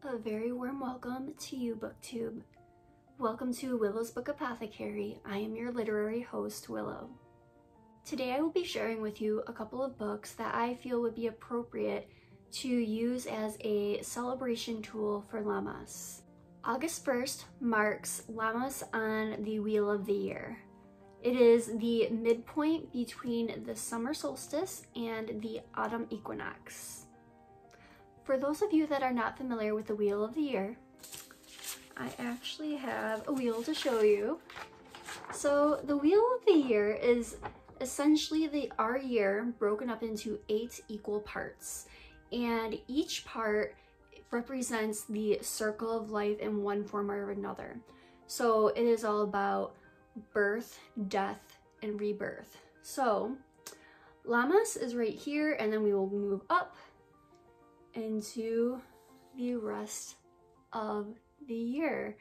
A very warm welcome to you, BookTube. Welcome to Willow's Book Apothecary. I am your literary host, Willow. Today I will be sharing with you a couple of books that I feel would be appropriate to use as a celebration tool for Lammas. August 1st marks Lammas on the Wheel of the Year. It is the midpoint between the summer solstice and the autumn equinox. For those of you that are not familiar with the Wheel of the Year, I actually have a wheel to show you. So the Wheel of the Year is essentially our year broken up into 8 equal parts, and each part represents the circle of life in one form or another. So it is all about birth, death, and rebirth. So Lammas is right here, and then we will move up into the rest of the year.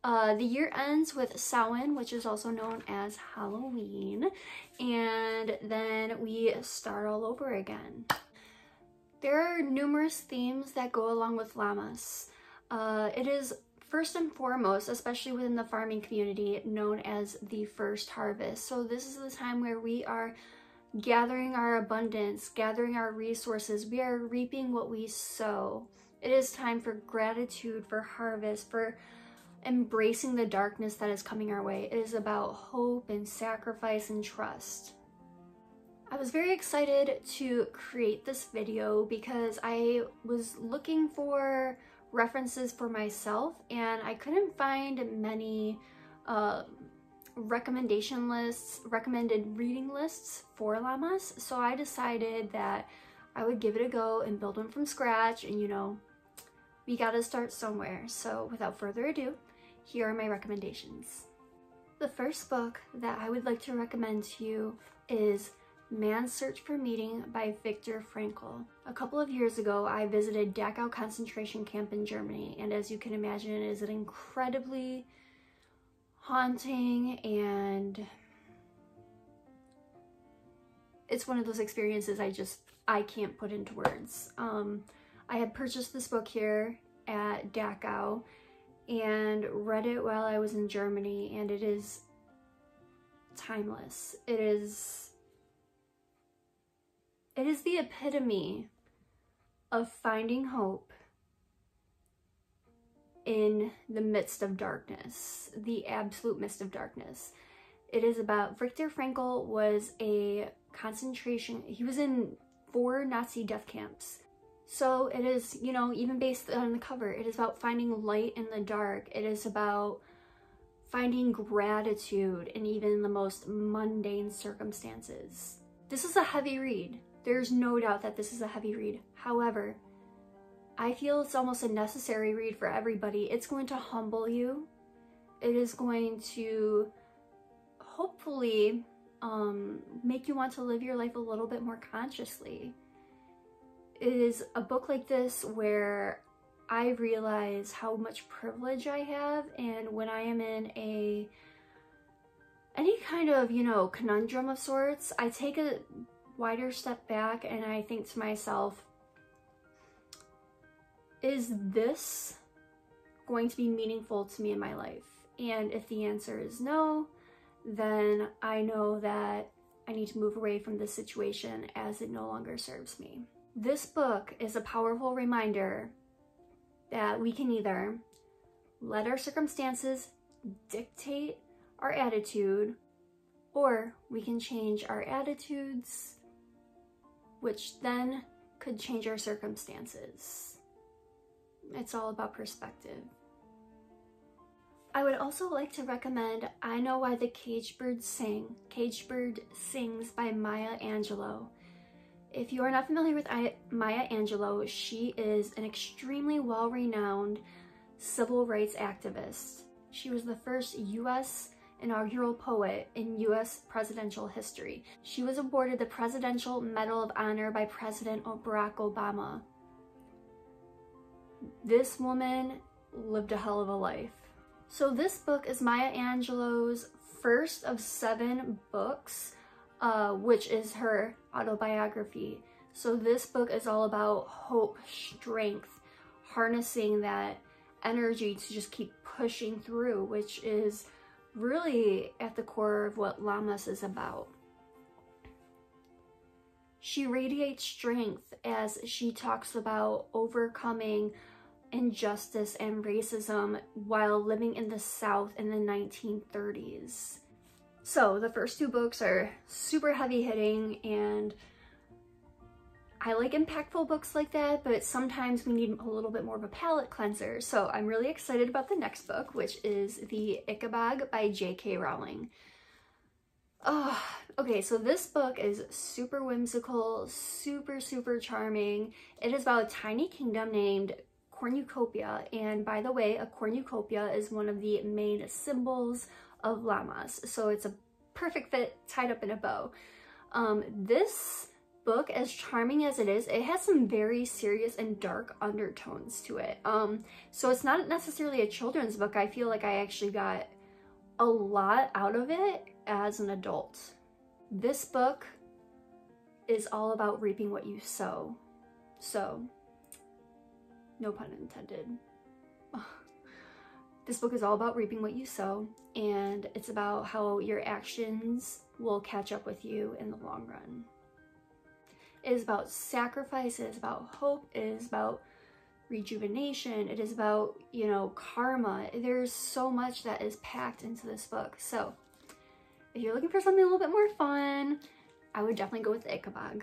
The year ends with Samhain, which is also known as Halloween, and then we start all over again. There are numerous themes that go along with Lammas. It is first and foremost, especially within the farming community, known as the first harvest. So this is the time where we are gathering our abundance, gathering our resources. We are reaping what we sow. It is time for gratitude, for harvest, for embracing the darkness that is coming our way. It is about hope and sacrifice and trust. I was very excited to create this video because I was looking for references for myself and I couldn't find many recommended reading lists for Lammas, so I decided that I would give it a go and build one from scratch, and you know, we gotta start somewhere. So without further ado, here are my recommendations. The first book that I would like to recommend to you is Man's Search for Meaning by Viktor Frankl. A couple of years ago, I visited Dachau concentration camp in Germany, and as you can imagine, it is an incredibly haunting, and it's one of those experiences I can't put into words. I had purchased this book here at Dachau and read it while I was in Germany, and it is timeless. It is the epitome of finding hope in the midst of darkness, the absolute midst of darkness. It is about, Viktor Frankl was he was in 4 Nazi death camps. So it is, you know, even based on the cover, it is about finding light in the dark. It is about finding gratitude in even the most mundane circumstances. This is a heavy read. There's no doubt that this is a heavy read. However, I feel it's almost a necessary read for everybody. It's going to humble you. It is going to hopefully make you want to live your life a little bit more consciously. It is a book like this where I realize how much privilege I have, and when I am in any kind of, you know, conundrum of sorts, I take a wider step back and I think to myself, is this going to be meaningful to me in my life? And if the answer is no, then I know that I need to move away from this situation as it no longer serves me. This book is a powerful reminder that we can either let our circumstances dictate our attitude, or we can change our attitudes, which then could change our circumstances. It's all about perspective. I would also like to recommend I Know Why the Caged Bird Sings by Maya Angelou. If you are not familiar with Maya Angelou, she is an extremely well-renowned civil rights activist. She was the first U.S. inaugural poet in U.S. presidential history. She was awarded the Presidential Medal of Honor by President Barack Obama. This woman lived a hell of a life. So this book is Maya Angelou's first of 7 books, which is her autobiography. So this book is all about hope, strength, harnessing that energy to just keep pushing through, which is really at the core of what Lammas is about. She radiates strength as she talks about overcoming injustice and racism while living in the South in the 1930s. So the first two books are super heavy hitting, and I like impactful books like that, but sometimes we need a little bit more of a palate cleanser. So I'm really excited about the next book, which is The Ichabog by J.K. Rowling. Oh, okay, so this book is super whimsical, super charming. It is about a tiny kingdom named cornucopia, and by the way, a cornucopia is one of the main symbols of Lammas, so it's a perfect fit tied up in a bow. This book, as charming as it is, it has some very serious and dark undertones to it. So it's not necessarily a children's book. I feel like I actually got a lot out of it as an adult. This book is all about reaping what you sow. So, no pun intended. This book is all about reaping what you sow, and it's about how your actions will catch up with you in the long run. It is about sacrifice, it is about hope, it is about rejuvenation, it is about, you know, karma. There's so much that is packed into this book. So if you're looking for something a little bit more fun, I would definitely go with the Ichabog.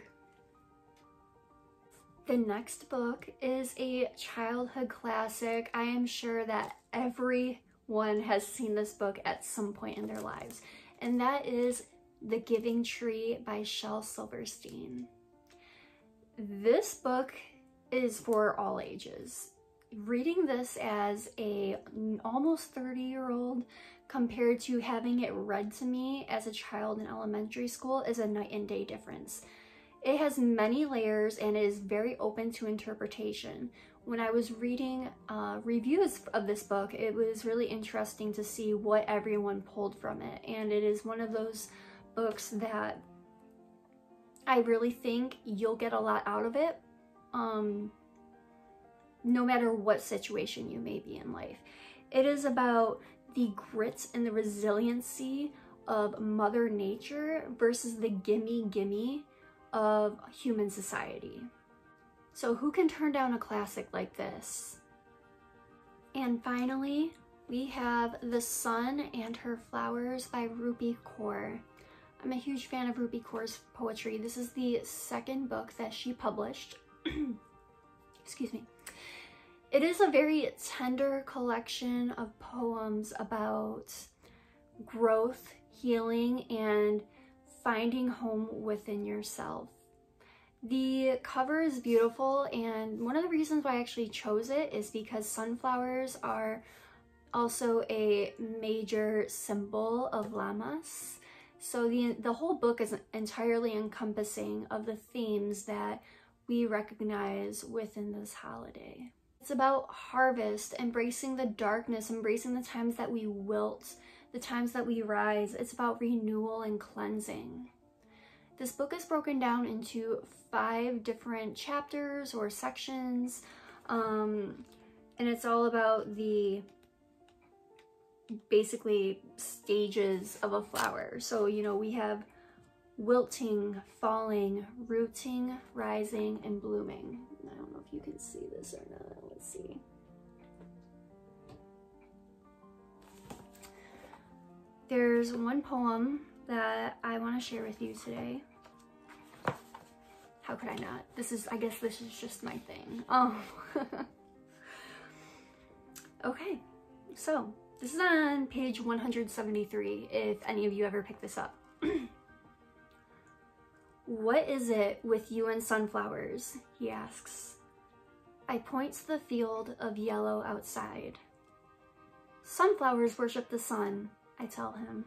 The next book is a childhood classic. I am sure that everyone has seen this book at some point in their lives, and that is The Giving Tree by Shel Silverstein. This book is for all ages. Reading this as a almost 30-year-old compared to having it read to me as a child in elementary school is a night and day difference. It has many layers and is very open to interpretation. When I was reading reviews of this book, it was really interesting to see what everyone pulled from it, and it is one of those books that I really think you'll get a lot out of it, no matter what situation you may be in life. It is about the grit and the resiliency of Mother Nature versus the gimme of human society. So who can turn down a classic like this? And finally, we have The Sun and Her Flowers by Rupi Kaur. I'm a huge fan of Rupi Kaur's poetry. This is the second book that she published. Excuse me. It is a very tender collection of poems about growth, healing, and finding home within yourself. The cover is beautiful, and one of the reasons why I actually chose it is because sunflowers are also a major symbol of Lammas. So the whole book is entirely encompassing of the themes that we recognize within this holiday. It's about harvest, embracing the darkness, embracing the times that we wilt, the times that we rise. It's about renewal and cleansing. This book is broken down into 5 different chapters or sections, and it's all about the basically stages of a flower. So, you know, we have wilting, falling, rooting, rising, and blooming. I don't know if you can see this or not. Let's see. There's one poem that I want to share with you today. How could I not? I guess this is just my thing. Okay, so this is on page 173, if any of you ever pick this up. What is it with you and sunflowers? He asks. I point to the field of yellow outside. Sunflowers worship the sun, I tell him.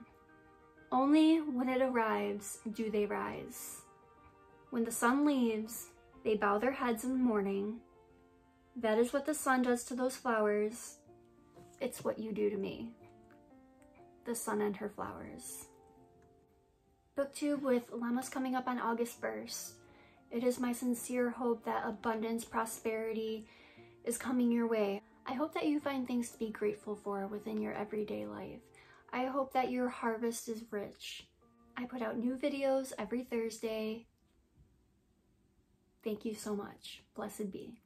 Only when it arrives do they rise. When the sun leaves, they bow their heads in mourning. That is what the sun does to those flowers. It's what you do to me. The Sun and Her Flowers. Booktube with Lammas coming up on August 1st. It is my sincere hope that abundance, prosperity is coming your way. I hope that you find things to be grateful for within your everyday life. I hope that your harvest is rich. I put out new videos every Thursday. Thank you so much. Blessed be.